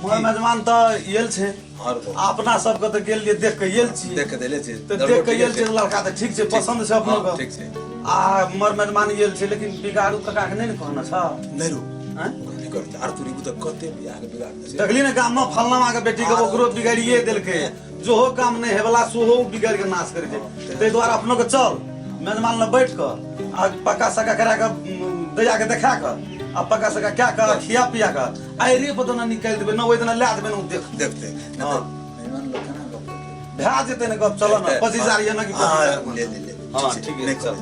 मोर मेजमान तो येल छे अपना सब के तो गेल लिए देख के येल छी देख के देले छी तो देख के येल छे लड़का तो ठीक छे पसंद छे अपनो को ठीक छे आ मोर मेजमान येल छे लेकिन बिगाड़ू काका के नहीं कहना छ नहीं रो हैं नहीं करते आर तोरी तो करते बियाह के बिगाड़ दे देखली ना गाम में फलना के बेटी के ओकरो बिगाड़िए देलके जो हो काम नहीं हेवला सोहो बिगाड़ के नाश करे छे ते द्वारा अपनो के चल मेजमान में बैठ कर आ पक्का सका करा के दया के देखा कर आ पक्का सका क्या कर खिया पिया कर आई रे बदना निकाल देबे न ओइ दिन ला देबे न देख देखते हां मेहमान लोग ना गप भा जेते न गप चलो न 25000 ये न कि 25000 ले हां ठीक है चल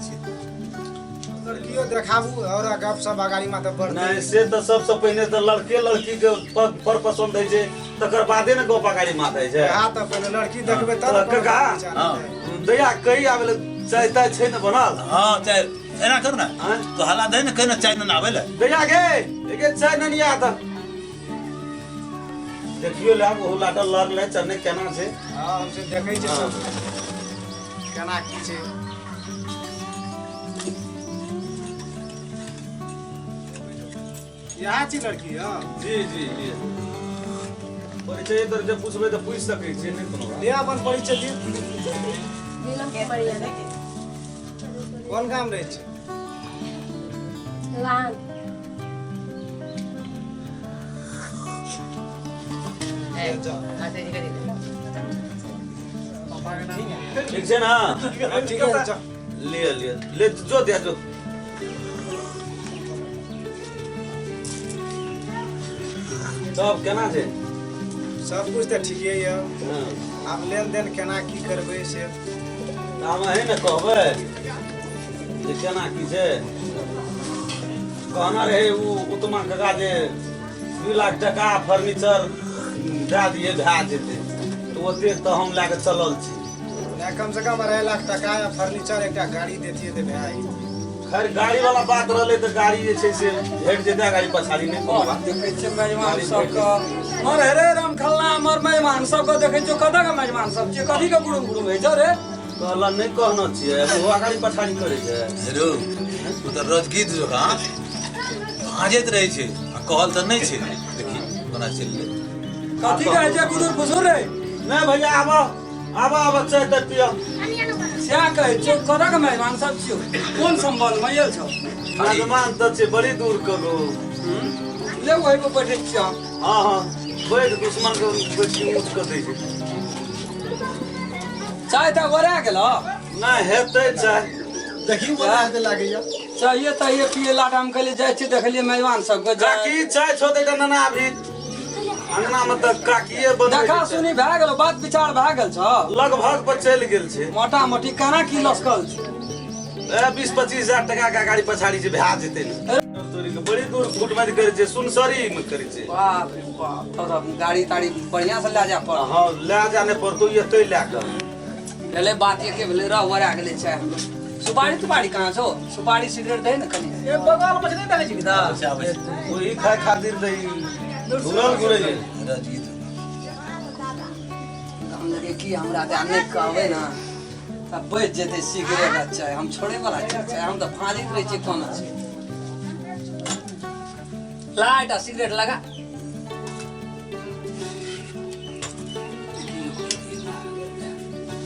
लड़कियों देखाबू और गप सब अगाड़ी माते बढ़ नहीं से तो सबसे पहले तो लड़के लड़की के पर पसंद है जे तकर बादे न गप अगाड़ी माते छै हां त पहले लड़की देखबे तब काका हां दया कई आवेले चाहता छै न बनल हां चाहे एना कर ना तो हाला दे न कहना चाहे ना आवेला दया गे एके चाय न निया त देखियो ला वो लाटा लर ले चने केना छै हां हमसे देखै छै सब केना की छै यहाँ छी लड़की हां जी जी जी परिचय इधर जे पूछबे त पूछ सकै छी नहीं कोनो ले अपन परिचय दी नीलम के बढ़िया देखे कोन काम रहै छै लान जा आते जी करी ठीक छै ना ठीक है जा ले जो दे जो सब केना छै सब कुछ त ठीके य हां आब लेन देन केना की करबै से हम है न कहबै जे केना की छै कहना रहे वो उत्तमा काका जे 2 लाख टका फर्नीचर दे दिए भा जेते तो ओते तो हम लाके चलल छी ना कम से कम 2.5 लाख टका या फर्नीचर एकटा गाड़ी देतिए त भाई खैर गाड़ी वाला बात रहले तो गाड़ी जे छै से भेट जेते गाड़ी पछाड़ी नहीं कोनो बात देखे छै मेजमान सब का मर रे राम खलना मर मेजमान सब का देखे छो कदा का मेजमान सब छै कथी का गुड़ुम गुड़ुम है रे कहला नहीं कहना छिए वो गाड़ी पछाड़ी करे छै हेरो तू तो रोज गीत जो हां हाजत रहे छै कहल त नहीं छै देखी कोना चल ले कथी का छै गुड़ुर फुसुर रे नहीं भैया आबा चाय त पियो क्या कहे छो कदा का मेजमान सब छियो कोन संबंध में आयल छो मेहमान त छै बड़ी दूर करो ले वही पे बैठे छियो हां हां बैठ दुश्मन के बेटी ऊंच कर दे छै चाय त वरा गेलो नहीं हेतै चाय देखी बड़ा दे लागे य चाहिए तहिए पिए लाटा हम कहले जाय छी देखलिए मेजमान सब के काकी चाय छो दे ना अभी अंगना में त काकीए बन देखा सुनी भए गेलो बात विचार भए गेल छ लगभग पर चल गेल छै मोटा मोटी केना की लस्कल छै 20-25 हजार टका का गाड़ी पछाड़ी से भा जेते न तोरी के बड़ी दूर फुटमारी करे छै सुनसरी में करे छै बाप रे बाप तो गाड़ी ताड़ी बढ़िया से ले जा पड़ हां ले जाने पड़तो एतै लेकर पहले बात ये के भेले रह वरा गेले छै सुपारी तुपारी कहाँ छो सुपारी सिगरेट दे न कनी ए बगल में नहीं देखे छी किदा वही खाए खातिर दई घुरल घुरे रोज गीत हम लगे कि हमरा त आने कहबे ना तब बच जेते सिगरेट अच्छा हम छोड़े वाला छै हम त फाजित रहे छी कोन छै लाइट सिगरेट लगा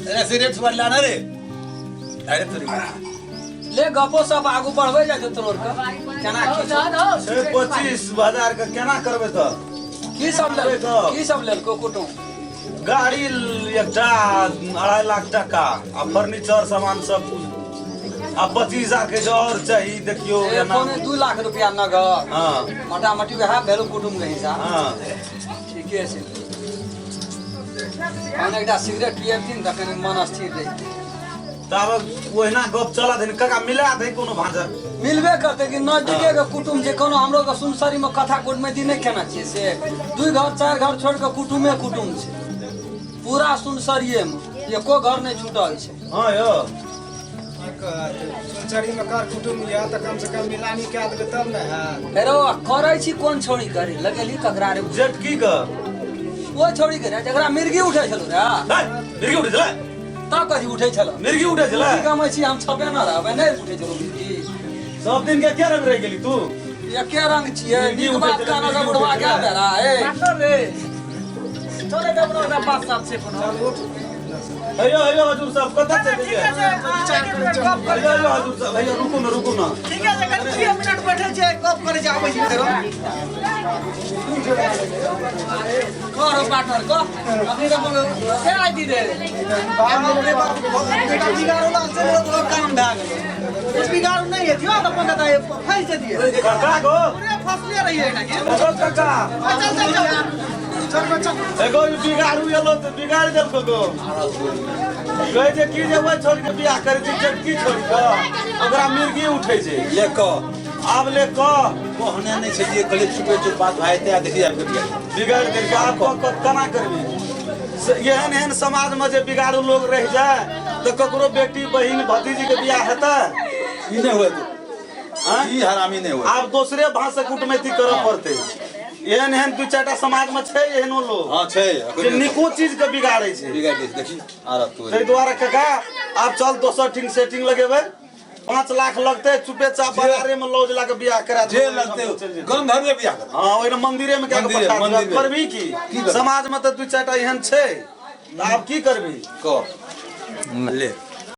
ए सिगरेट छोड़ ला ना रे अरे तोरी ले गपो सब आगू बढ़बै जा तोर का केना की छै 25,000 का केना करबे त की सब लेल को कुटुम गाड़ी एकटा 2.5 लाख टका आ फर्नीचर सामान सब आ 25,000 के जो और चाहिए देखियो ए कोने 2 लाख रुपया नगद हां मोटा मोटी वह भेलो कुटुम के हिसाब हां ठीके छै हम एकटा सिगरेट पिए दिन त कने मन स्थिर रही तब ओहिना गप चला देन काका मिला दे कोनो भांजा मिलबे करते कि नजदीके के कुटुम जे कोनो हमरो के सुनसरी में कथा कुटमैती नहीं केना छिए से 2 घर 4 घर छोड़ के कुटुमे कुटुम छै पूरा सुनसरिये में एको घर नहीं छूटल छै हां यो सुनचरी में कर कुटुम या त कम से कम मिलानी के देबे तब न है हेरो करै छी कोन छोड़ी करे लगेली ककरा रे जेटकी का वो छोड़ी करे जकरा मिर्गी उठै छलो रे मिर्गी उठे चला ता कथी उठै छलो मिर्गी उठे चला की कमै छी हम छपे न रहबै नहीं उठै छलो मिर्गी सब दिन के क्या रंग रह गेली तू ये क्या रंग छिए मिर्गी नीक उठै बात छलै, कहना मिर्गी बुढ़वा उठै क्या छलै। दे रहा है डॉक्टर रे चले जाब ना 5-7 से कोनो हेलो हेलो हजूर साहब कतऽ चलि गेलियै हेलो हेलो हजूर साहब हेलो रुकू ना ठीक है जगह 2 मिनट बैठे छै गप करे जे आबै छी करो पार्टनर को अपनी तो के आई दी दे बाप रे बाप बेटा बिगाड़ो ना से तो काम भए गेल कुछ बिगाड़ नहीं है थियो तो पता है फंस दिए काका गो पूरे फसले रही है ना कि ओ काका चल बच्चा एगो बिगाड़ू एलो तऽ बिगाड़ देलको गो कहै छै कि जे ओइ छोड़ के बियाह करै छै चटकी छोड़ के ओकरा मिर्गी उठै छै ले कह आब ले कह कहने नहीं छै जे कहले चुपे चुप बात भाई ते देखिए आप बिगाड़ देलकै आब केना करबी एहन एहन समाज में जे बिगाड़ू लोग रह जाए तो ककरो बेटी बहिन भतीजी के बियाह हेतै ई नहीं हुए तो हाँ? ई हरामी नहीं हुए आब दोसरे भाषा कूटमैती करऽ पड़तै एहन एहन 2-4टा समाज में छै एहनो लोग हां छै जे निको चीज के बिगाड़ै छै बिगाड़ दे देखी आ रहा तू ताहि दुआरे काका आब चल दोसर ठीक सेटिंग लगेबै 5 लाख लगतै चुपे चाप बाजारे में लौज ला के बियाह करा जे लगते गन घर में बियाह कर हाँ ओइ मंदिरे में क्या मंदिरे, पठा मंदिर में। करबी की करबी? समाज में तो 2-4टा एहन छै आब की करबी कह ले